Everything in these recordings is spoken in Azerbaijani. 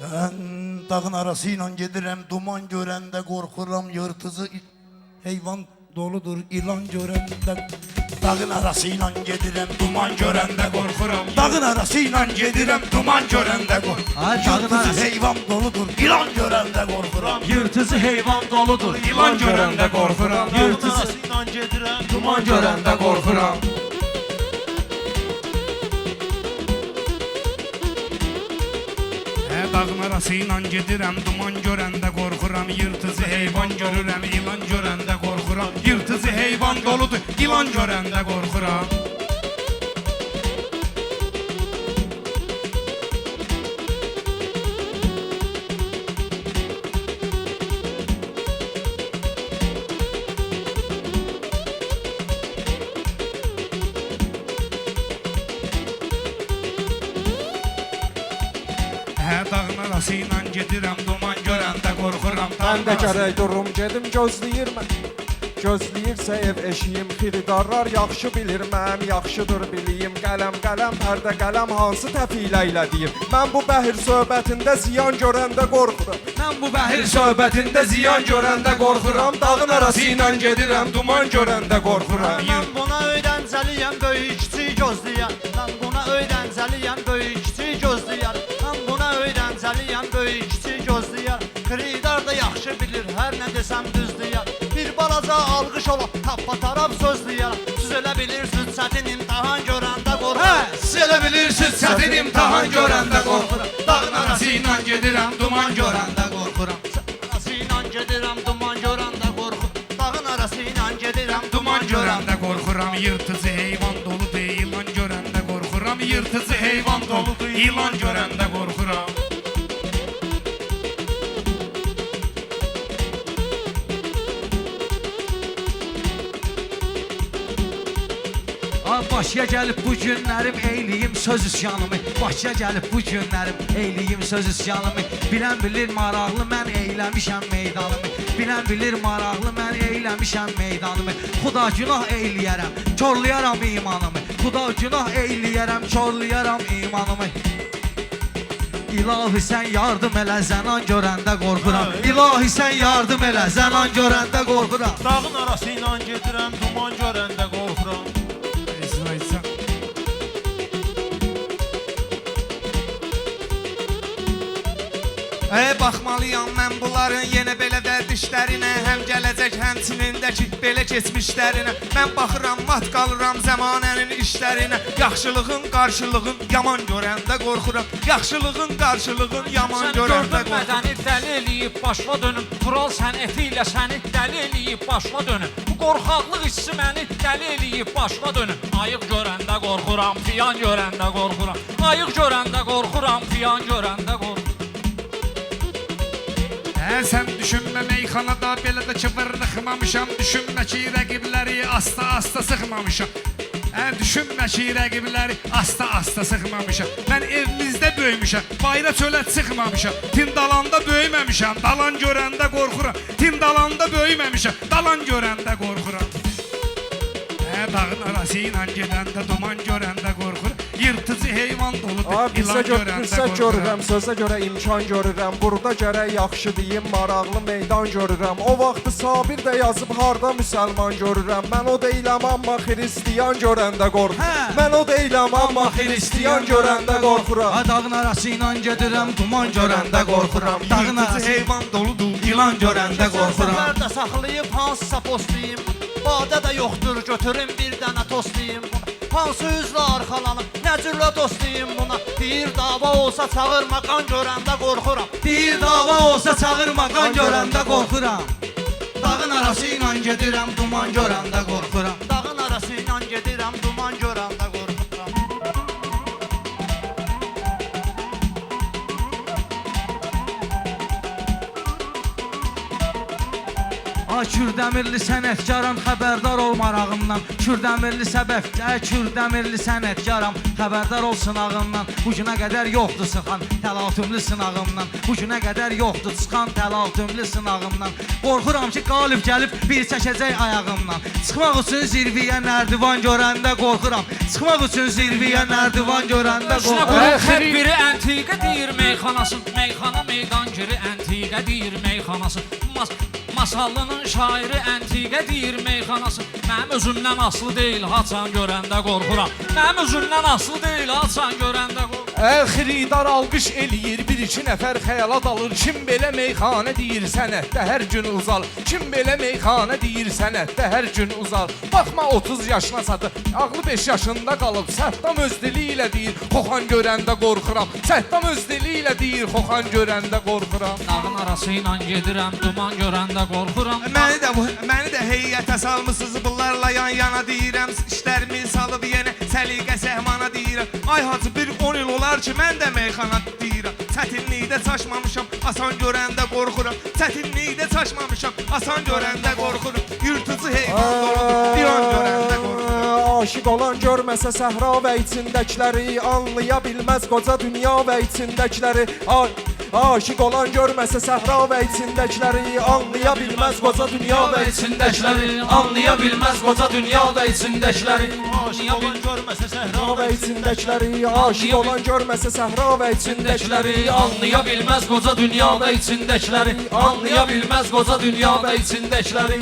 Dağın arasıyla gedirəm, duman görəndə qorxuram, yırtıcı heyvan doludur, ilan görəndə. Dağın arasıyla gedirəm, duman görəndə qorxuram. Dağın arasıyla gedirəm, duman görəndə qorxuram. Yırtıcı heyvan doludur, ilan görəndə qorxuram. Yırtıcı heyvan doludur, ilan görəndə qorxuram. Dağın arasıyla gedirəm, Duman görəndə qorxuram. Dağın arasıyla gedirəm, duman görəndə qorxuram. Yırtıcı heyvan görürəm, ilan görəndə qorxuram. Yırtıcı heyvan doludur, ilan görəndə qorxuram. Dağın arasıyla gedirəm, duman görəndə qorxuram. Mən də gərək durum gedim gözləyir mən. Gözləyirsə ev eşiyim, xiridarlar yaxşı bilir mən, yaxşıdır biliyim. Qələm pərdə qələm hansı təfilə ilə deyim. Mən bu bəhir söhbətində ziyan görəndə qorxuram. Mən bu bəhir söhbətində ziyan görəndə qorxuram. Dağın arasıyla gedirəm, duman görəndə qorxuram. Mən buna öyrəncəliyəm, böyük kiçik gözləyər. Mən buna öyrəncəliyəm, böyük kiçik gözləyər. Mən buna öyrəncəliyəm, böyük kiçik gözləyər. Xridar da yaxşı bilir, hər nə desəm düz deyər. Bir balaca alqış ola, tappa-taraf söz deyər. Siz elə bilirsiniz, çətin imtahan görəndə qorxuram. Siz elə bilirsiniz, çətin imtahan görəndə qorxuram. Dağın arasıyla gedirəm, duman görəndə qorxuram. Arasıyla gedirəm, duman görəndə qorxuram. Dağın arasıyla gedirəm, Duman görəndə qorxuram, yırtıcı heyvan doludur, ilan görəndə qorxuram. Yırtıcı heyvan doludur, ilan görəndə qorxuram. Başa gəlib bu günlərim, eyliyim söz üsyanımı. Başa gəlib bu günlərim, eyliyim söz üsyanımı. Bilən bilir maraqlı, mən eyləmişəm meydanımı. Bilən bilir maraqlı, mən eyləmişəm meydanımı. Xuda günah eyləyərəm, korlayaram imanımı. Xuda günah eyləyərəm, korlayaram imanımı. İlahi sən yardım elə, zənan görəndə qorxuram. İlahi sən yardım elə, zənan görəndə qorxuram. Dağın arasıyla gedirəm, duman görəndə qorxuram. Baxmalıyam mən bunların yenə belə vərdişlərinə. Həm gələcək, həmçinindəki belə keçmişlərinə. Mən baxıram, mat qalıram zəmanənin işlərinə. Yaxşılığın, qarşılığın yaman görəndə qorxuram. Yaxşılığın, qarşılığın yaman görəndə qorxuram. Mədəni dəli eləyib başla dönüm. Tural sənəti ilə səni dəli eləyib başla dönüm. Bu qorxaqlıq hissi məni dəli eləyib başla dönüm. Ayıq görəndə qorxuram, fiyan görəndə qorxuram. Ayıq görəndə qorxuram, fiyan görəndə qorxuram. Sən düşünmə meyxanada belə də ki vırlıxmamışam. Düşünmə ki rəqibləri asta sıxmamışam. Düşünmə ki rəqibləri asta sıxmamışam. Mən evimizdə böyümüşəm, bayra çölə çıxmamışam. Tindalanda böyüməmişəm, dalan görəndə qorxuram. Tindalanda böyüməmişəm, dalan görəndə qorxuram. Dağın arasıyla gedəndə, duman görəndə qorxuram. Yırtıcı heyvan doludur, ilan görəndə qorxuram. Görürəm, sözə görə imkan görürəm. Burada gərək yaxşı deyim, maraqlı meydan görürəm. O vaxtı Sabir də yazıb, harda müsəlman görürəm. Mən o deyiləm, amma xristiyan görəndə qorxuram. Mən o deyiləm, amma xristiyan görəndə qorxuram. Dağın arasıyla gedirəm, duman görəndə qorxuram. Dağın Yırtıcı heyvan doludur, ilan görəndə qorxuram. Səfərdə saxlayıb hansısa postlayım. Badə də yoxdur, götürüm bir dənə tostlayım buna. Hansı üzlə arxalanıb, nə cürlə dostlayım buna. Deyir dava olsa çağırma, qan görəndə qorxuram. Deyir dava olsa çağırma, qan görəndə qorxuram. Dağın arasıyla gedirəm, duman görəndə qorxuram. Dağın arasıyla gedirəm, duman görəndə qorxuram. Ay Kürdəmirli sənətkaram xəbərdar ol marağımdan. Kürdəmirli Kürdəmirli sənətkaram xəbərdar ol sınağımdan. Bu günə qədər yoxdur çıxan təlatümlü sınağımdan. Bu günə qədər yoxdur çıxan təlatümlü sınağımdan. Qorxuram ki qalib gəlib bir çəkəcək ayağımdan. Çıxmaq üçün zirvəyə nərdivan görəndə qorxuram. Çıxmaq üçün zirvəyə nərdivan görəndə Şuna qorxuram. qurub hər biri əntiqə deyir meyxanası. Meyxana meydan giri əntiqə deyir meyxanası. Masallının şairi əntiqə deyir meyxanası. Mənim özümdən aslı deyil, haçan görəndə qorxuram. Mənim özümdən aslı deyil, haçan görəndə qorxuram. Xiridar alqış eləyir, bir-iki nəfər xəyala dalır. Kim belə meyxanə deyir sənətdə hər gün uzal. Kim belə meyxanə deyir sənətdə hər gün uzal. Baxma 30 yaşına çatır, ağlı 5 yaşında qalıb. Səttam öz dili ilə deyir, xoxan görəndə qorxuram. Səttam öz dili ilə deyir, xoxan görəndə qorxuram. Dağın arası ilə gedirəm, duman görəndə qorxuram. Məni də heyətə salmısınız bunlarla yan-yana deyirəm. İşlərimi salıb yenə səliqə səhmana deyirəm. Ay hacı bir 10 il olar ki mən də meyxana deyirəm. Çətinlikdə çaşmamışam, asan görəndə qorxuram. Çətinlikdə çaşmamışam, asan görəndə qorxuram. Yırtıcı heyvan doludur, bir an görəndə qorxuram. Aşiq olan görməsə səhra və içindəkiləri anlaya bilməz qoca dünya və içindəkiləri. Aşiq olan görməsə səhra və içindəkiləri anlaya bilməz qoca dünya və içindəkiləri. Anlaya bilməz qoca dünya və içindəkiləri. Aşıq olan görməsə səhra Və içindəkiləri aşiq olan görməsə səhra və içindəkiləri Anlaya bilməz qoca dünya və içindəkiləri. Anlaya bilməz qoca dünya və içindəkiləri.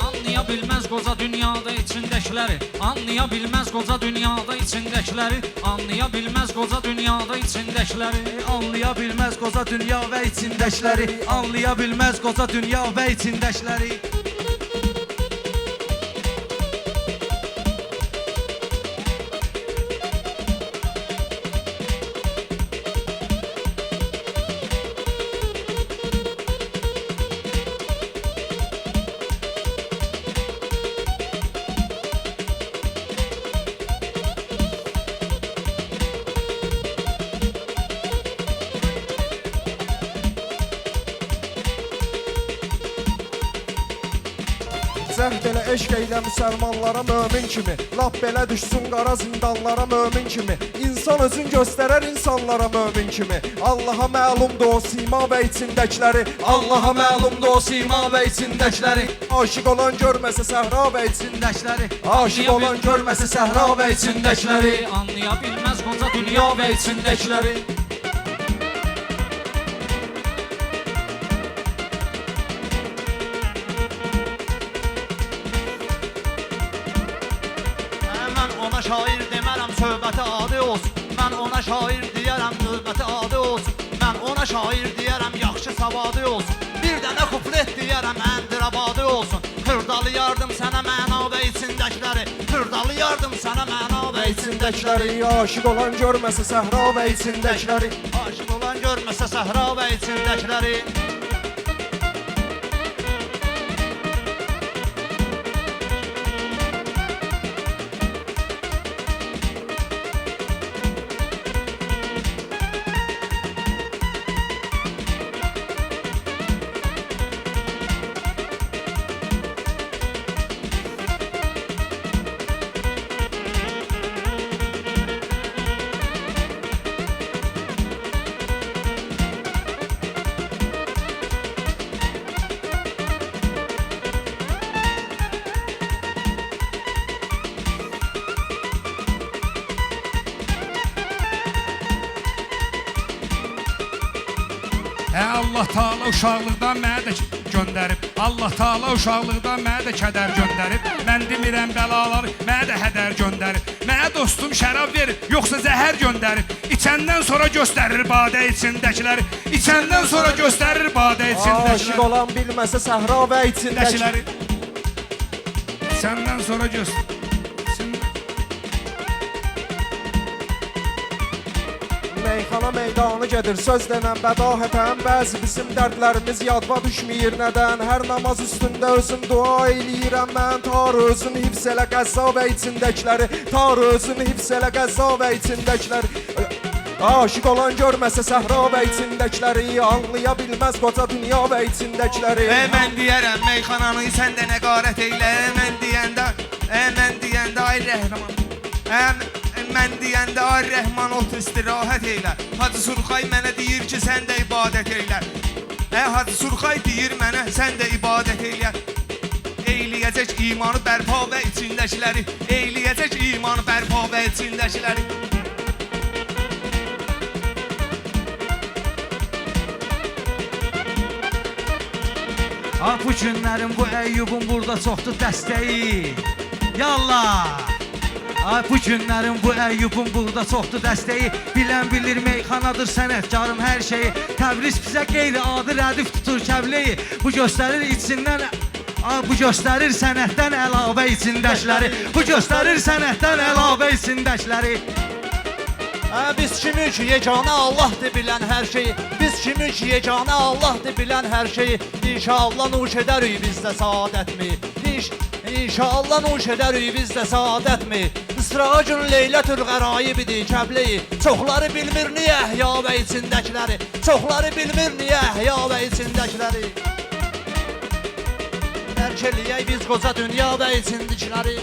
Anlaya bilməz qoca dünyada içindəkiləri. Anlaya bilməz qoca dünyada içindəkiləri. Anlaya bilməz qoca dünyada içindəkiləri. Anlaya bilməz qoca dünya və içindəkiləri. Anlaya bilməz qoca dünya və içindəkiləri. Zəhd elə eşq eylə müsəlmanlara mömin kimi. Lap belə düşsün qara zindanlara mömin kimi. İnsan özün göstərər insanlara mömin kimi. Allaha məlumdur o sima və içindəkiləri. Allaha məlumdur o sima və içindəkiləri. Aşiq olan görməsə səhra və İçindəkiləri. Aşiq olan görməsə səhra və içindəkiləri. Anlaya bilməz qoca dünya və içindəkiləri. Mən ona şair demərəm, söhbəti adi olsun. Mən ona şair deyərəm, növbəti adi olsun. Mən ona şair deyərəm, yaxşı savadi olsun. Bir dənə kuplet deyərəm, əndirabadi olsun. Xırdalı yardım sənə məna və içindəkiləri. Xırdalı yardım sənə məna və içindəkiləri. Aşiq olan görməsə səhra və içindəkiləri. Aşıq olan görməsə səhra və içindəkiləri. Allah Taala uşaqlıqdan mənə də göndərib. Allah Taala uşaqlıqdan mənə də kədər göndərib. Mən demirəm bəlaları mənə də hədər göndərib. Mənə dostum şərab verir, yoxsa zəhər göndərib. İçəndən sonra göstərir badə içindəkiləri. İçəndən sonra göstərir badə Aşiq içindəkiləri. olan bilməsə səhra və içindəkiləri. İçəndən sonra göstərir. Meyxana meyxana meydanı gedir. Söz denən bədahətən bəzi bizim dərdlərimiz yadva düşməyir nədən. Hər namaz üstündə özüm dua eləyirəm mən. Tanrı özün hifz elə qəzza və içindəkiləri. Tanrı özün hifz elə qəzza və içindəkiləri. Aşık olan görməsə səhra və içindəkiləri. Anlaya bilməz qoca dünya və içindəkiləri. Mən deyərəm meyxananı sən də nəqarət eylə. Mən deyəndə ay rəhman. Mən deyəndə ay rəhman ot istirahət eylə. Hacı Surxay mənə deyir ki sən də ibadət eylə. Hacı Surxay deyir mənə sən də ibadət eylə. Eyləyəcək imanı bərpa və içindəkiləri. Eyləyəcək imanı bərpa və içindəkiləri. Bu günlərin bu Əyyubun burada çoxdur dəstəyi. Yallah. Bu günlərin bu Əyyubun burada çoxdur dəstəyi. Bilən bilir meyxanadır sənətkarım hər şeyi. Təbriz bizə qeyri-adi rədif tutur kəbleyi. Bu göstərir içindən bu göstərir sənətdən əlavə içindəkiləri. Bu göstərir sənətdən əlavə içindəkiləri. Biz kimik ki yeganə Allahdır bilən hər şeyi. Biz kimik ki yeganə Allahdır bilən hər şeyi. İnşallah nuş edərik biz də saadətmi. İnşallah nuş edərik biz də saadətmi. İsracın Leylətül Qərayibidir kəbleyi. Çoxları bilmir niyə əhya və içindəkiləri. Çoxları bilmir niyə əhya və içindəkiləri. Dərk eləyək biz qoca dünya və içindikiləri.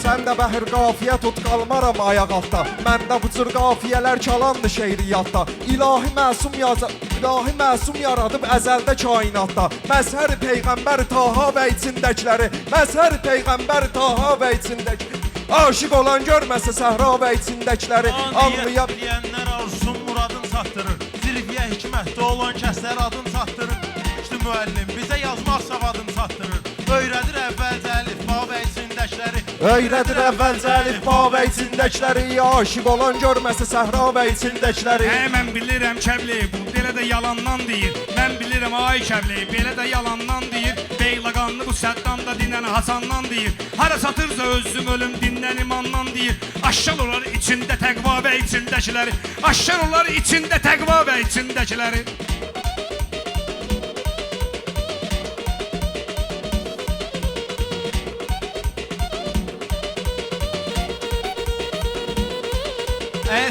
Sən də bəhir qafiyə tut qalmaram ayaq altda. Məndə bu cür qafiyələr kalandı şeiriyyatda. İlahi məsum yaradıb əzəldə kainatda. Məzhər Peyğəmbər Taha və içindəkiləri. Məzhər Peyğəmbər Taha və içindəkiləri. Aşıq olan görməsə səhra və içindəkiləri. Anlaya bilənlər arzusun muradın çatdırır. Zirviyə hikmətdə olan kəslər adın çatdırır. İşte müəllim bizə yazmaq savadını çatdırır. Öyrədir əvvəlcə əlifba və içindəkiləri. Öyrədir əvvəlcə əlifba və içindəkiləri. Aşıq olan görməsə səhra və içindəkiləri. Mən bilirəm Kəbli, bu belə də yalandan deyir. Mən bilirəm ay Kəbli, belə də yalandan deyir. Beyləqanlı bu səddan da dinən Hasandan deyir. Hara satırsa özüm ölüm dindən imandan deyir. Aşşar olar içində təqva və içindəkiləri. Aşşar olar içində təqva və içindəkiləri.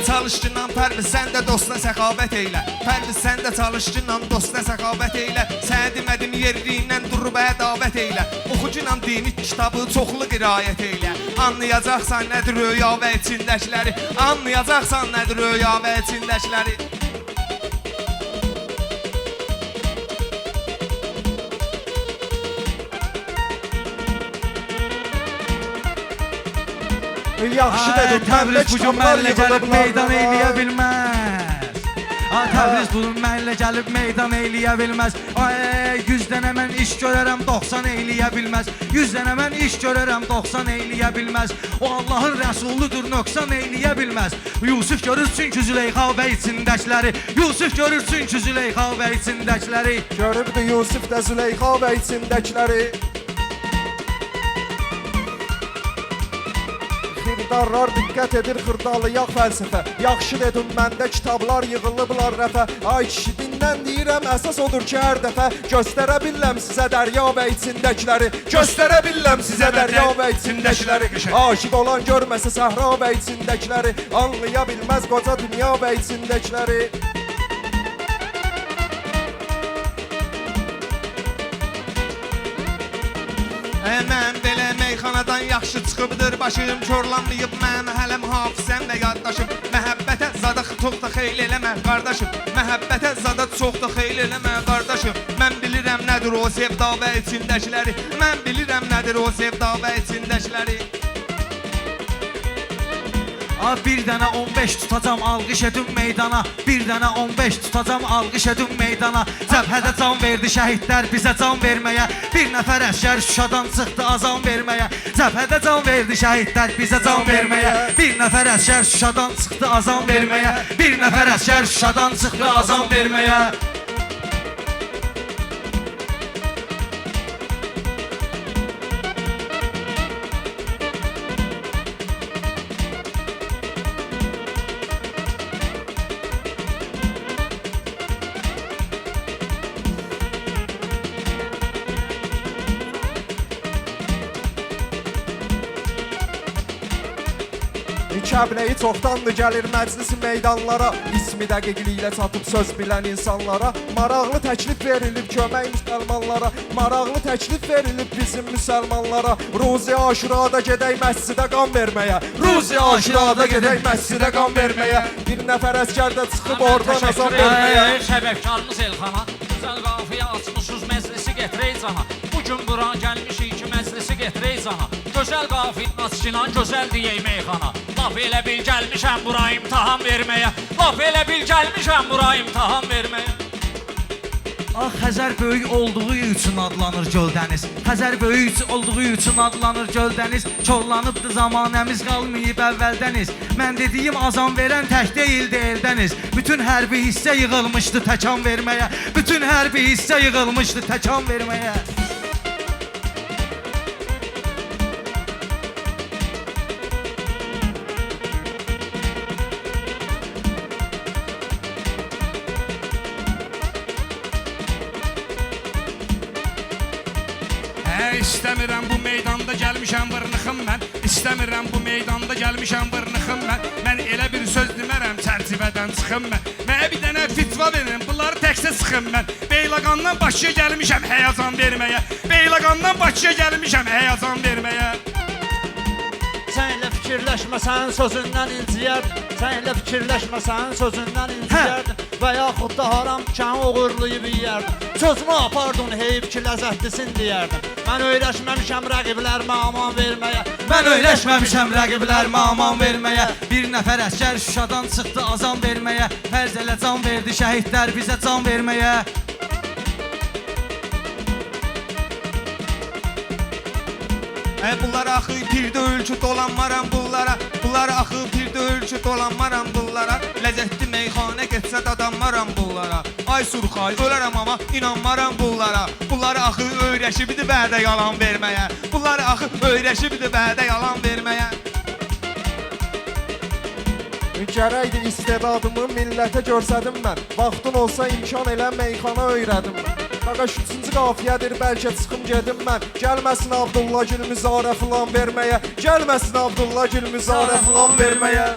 Çalışqından Pərviz sən də dostuna səxavət eylə. Pərviz sən də çalışqından dostuna səxavət eylə. Sənə demədim yerliyindən durub ədavət eylə. Oxucunam dini kitabı çoxlu qirayət eylə. Anlayacaqsan nədir röya və içindəkiləri. Anlayacaqsan nədir röya və içindəkiləri. Yaxşı dedim, Təbriz bugün mənlə gəlib meydan eyləyə bilməz. Təbriz bugün mənlə gəlib meydan eyləyə bilməz. 100 dənə mən iş görərəm 90 eyləyə bilməz. 100 dənə mən iş görərəm 90 eyləyə bilməz. O Allahın rəsuludur nöqsan eyləyə bilməz. Yusuf görür çünki Züleyxa və içindəkiləri. Yusuf görür çünki Züleyxa və içindəkiləri. Görürdü Yusuf da Züleyxa və içindəkiləri. Xirdarlar diqqət edir xırdalıyaq fəlsəfə. Yaxşı dedim məndə kitablar yığılıblar rəfə. Ay kişi dindən deyirəm əsas odur ki hər dəfə göstərə biləm sizə dərya və içindəkiləri. Göstərə biləm sizə dərya və içindəkiləri. Aşıq olan görməsə səhra və içindəkiləri. Anlaya bilməz qoca dünya və içindəkiləri. Mən belə meyxanadan yaxşı çıxıbdır başım. Korlanmayıb mənim hələm hafizəm və yaddaşım. Məhəbbətə zada çox da xeyl eləmə qardaşım. Məhəbbətə zada çox da xeyl eləmə qardaşım. Mən bilirəm nədir o sevda və içindəkiləri. Mən bilirəm nədir o sevda və içindəkiləri. Bir dənə 15 tutacam alqış edim meydana. Bir dənə 15 tutacam alqış edim meydana. Cəbhədə can verdi şəhidlər bizə can verməyə. Bir nəfər əskər Şuşadan çıxdı azan verməyə. Cəbhədə can verdi şəhidlər bizə can verməyə. Bir nəfər əskər Şuşadan çıxdı azan verməyə. Bir nəfər əskər Şuşadan çıxdı azan verməyə. Kəbləyi çoxdandır gəlir məclis meydanlara, İsmi dəqiqliklə çatıb söz bilən insanlara. Maraqlı təklif verilib kömək müsəlmanlara, maraqlı təklif verilib bizim müsəlmanlara. Ruzi Aşurada gedək məscidə qan verməyə, Ruzi Aşurada gedək məscidə qan verməyə. Bir nəfər əskər də çıxıb oradan azam verməyə. Səbəbkarımız Elxana, gözəl qafiyə açmışız məclisi getirək cana. Bugün bura gəlmişik ki məclisi getirək cana. Gözəl qafiyə açılan gözəl deyək meyxana. Laf elə bil gəlmişəm bura imtahan verməyə. Laf elə bil gəlmişəm bura imtahan verməyə. Ah, Xəzər böyük olduğu üçün adlanır Göldəniz. Xəzər böyük olduğu üçün adlanır Göldəniz. Çollanıbdı zamanəmiz, qalmayıb əvvəldəniz. Mən dediyim azam verən tək deyildi Eldəniz. Bütün hərbi hissə yığılmışdı təkan verməyə. Bütün hərbi hissə yığılmışdı təkan verməyə. İstəmirəm bu meydanda gəlmişəm vırnıxım mən. İstəmirəm bu meydanda gəlmişəm vırnıxım mən. Mən elə bir söz demərəm çərçivədən çıxım mən. Mənə bir dənə fitva verin, bunları təksə sıxım mən. Beyləqandan Bakıya gəlmişəm həyəcan verməyə. Beyləqandan Bakıya gəlmişəm həyəcan verməyə. Sən elə fikirləşməsən sözündən inciyərdin. Sən elə fikirləşməsən sözündən inciyərdin. Və yaxud da haram dükkanı uğurlayıb yeyərdin. Sözümü apardın heyif ki ləzzətlisin deyərdin. Mən öyrəşməmişəm rəqiblərimə aman verməyə. Mən öyrəşməmişəm rəqiblərimə aman verməyə. Bir nəfər əskər Şuşadan çıxdı azam verməyə. Fərz elə can verdi şəhidlər bizə can verməyə. Bunlar axı pirdə ölçü dolanmaram bunlara. Bunlar axı pirdə ölçü dolanmaram bunlara. Ləzzətli meyxanə getsə dadanmaram bunlara. Ay Surxay ölərəm amma inanmaram bunlara. Bunlar axı öyrəşibdi vədə yalan verməyə. Bunlar axı öyrəşibdi vədə yalan verməyə. Gərəkdir istedadımı millətə görsədim mən. Vaxtın olsa imkan elə meyxana öyrədim mən. Qaqaş 3-cü qafiyədir, bəlkə çıxım gedim mən. Gəlməsin Abdullah Gül müzarə filan verməyə. Gəlməsin Abdullah Gül müzarə filan verməyə.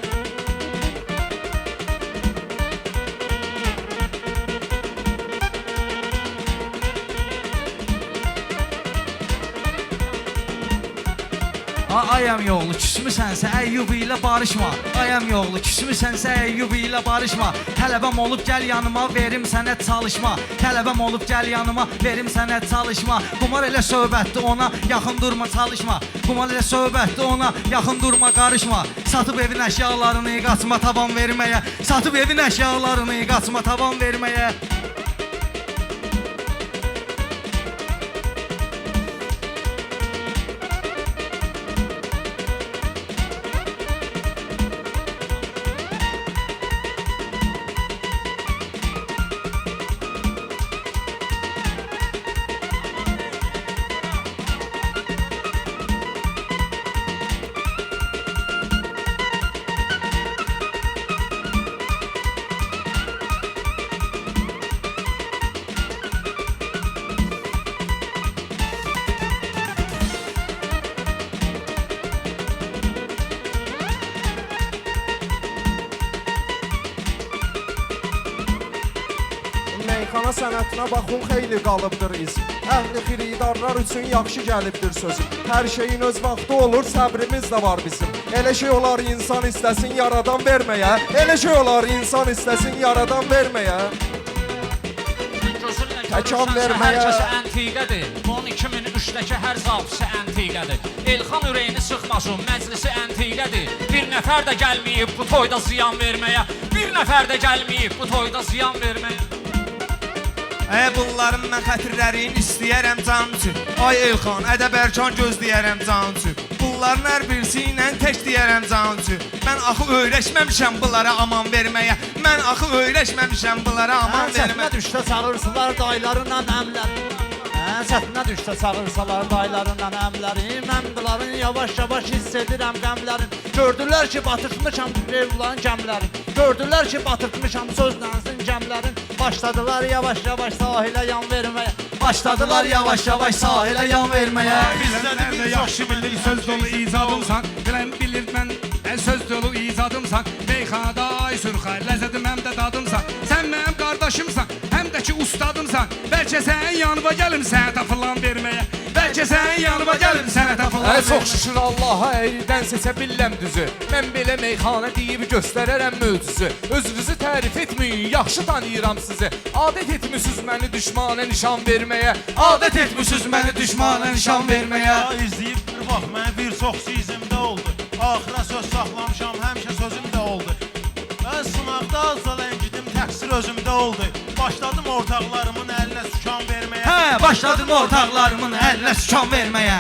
Ayam yoğlu küsmüsənsə Əyyub ilə barışma. Ayam yoğlu küsmüsənsə Əyyub ilə barışma. Tələbəm olub gəl yanıma verim sənə çalışma. Tələbəm olub gəl yanıma verim sənə çalışma. Qumar elə söhbətdir ona yaxın durma çalışma. Qumar elə söhbətdir ona yaxın durma qarışma. Satıb evin əşyalarını qaçma tavan verməyə. Satıb evin əşyalarını qaçma tavan verməyə. Meyxana sənətinə baxın xeyli qalıbdır iz. Əhli xiridarlar üçün yaxşı gəlibdir sözüm. Hər şeyin öz vaxtı olur, səbrimiz də var bizim. Elə şey olar insan istəsin yaradan verməyə. Elə şey olar insan istəsin yaradan verməyə. Təkan verməyə. Hər kəsə əntiqədir. 12003-dəki hər zapisi əntiqədir. Elxan ürəyini sıxmasın, məclisi əntiqədir. Bir nəfər də gəlməyib bu toyda ziyan verməyə. Bir nəfər də gəlməyib bu toyda ziyan verməyə. Bunların mən xətirlərini istəyərəm canım üçün. Ay Elxan, ədəb ərkan gözləyərəm canım üçün. Bunların hər birisi ilə tək deyərəm canım üçün. Mən axı öyrəşməmişəm bunlara aman verməyə. Mən axı öyrəşməmişəm bunlara aman verməyə. Sətinə düşsə çağırsınlar daylarınla əmləri. Sətinə düşsə çağırsalar daylarınla əmləri. Mən bunların yavaş-yavaş hiss edirəm qəmlərin. Gördülər ki, batırtmışam revlan gəmlərin. Gördülər ki, batırtmışam sözlənsin gəmlərin. Başladılar yavaş-yavaş sahilə yan verməyə. Başladılar yavaş-yavaş sahilə yan verməyə. Bilənlər də yaxşı bilir söz dolu icadımsan. Bilən bilir mən söz dolu icadımsan. Meyxanada ay sürxay ləzzətim həm də dadımsan. Sən mənim qardaşımsan, həm də ki ustadımsan. Bəlkə sənin yanıma gəlim sənə tapılan verməyə. Bəlkə sənin yanıma gəlim sənə tapılan verməyə. Çox şükür Allaha əyridən seçə billəm düzü. Mən belə meyxana deyib göstərərəm möcüzü. Özünüzü tərif etməyin, yaxşı tanıyıram sizi. Adət etmisiniz məni düşmana nişan verməyə. Adət etmisiniz məni düşmana nişan verməyə. İzləyib bir bax, mən bir çox sizimdə oldu. Axıra söz saxlamışam, həmişə sözüm də oldu. Mən sınaqda azca ləngidim, təqsir özümdə oldu. Başladım ortaqlarımın əlinə sükan verməyə. Hə, başladım ortaqlarımın əlinə sükan verməyə.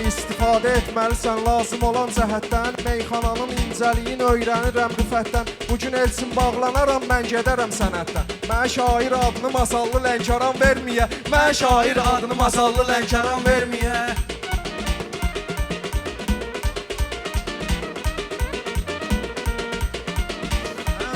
İstifadə etməlisən lazım olan cəhətdən. Meyxananın incəliyini öyrənirəm rüfətdən. Bugün elçin bağlanaram, mən gedərəm sənətdən. Mən şair adını masallı Lənkəran verməyə. Mən şair adını masallı Lənkəran verməyə.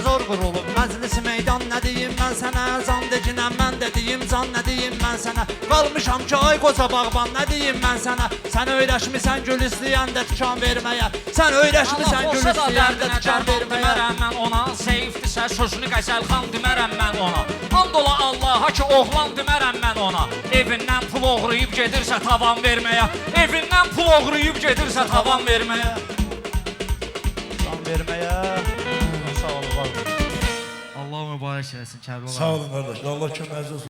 Zor qurulub məclis meydan nə deyim mən sənə. Can deginəm mən də deyim can nə deyim mən sənə. Qalmışam ki ay qoca bağban nə deyim mən sənə. Sən öyrəşmisən gül istəyəndə tikan verməyə. Sən öyrəşmisən gül istəyəndə tikan verməyə. Demərəm mən ona, seyfdirsə sözünü qəzəlxan demərəm mən ona. And ola Allaha ki oğlan demərəm mən ona. Evindən pul oğrayıb gedirsə tavan verməyə. Evindən pul oğrayıb gedirsə tavan verməyə. Can verməyə. Sağ olun. Allah mübarək eləsin Kərbəlayı. Sağ olun qardaşlar. Allah köməyiniz olsun.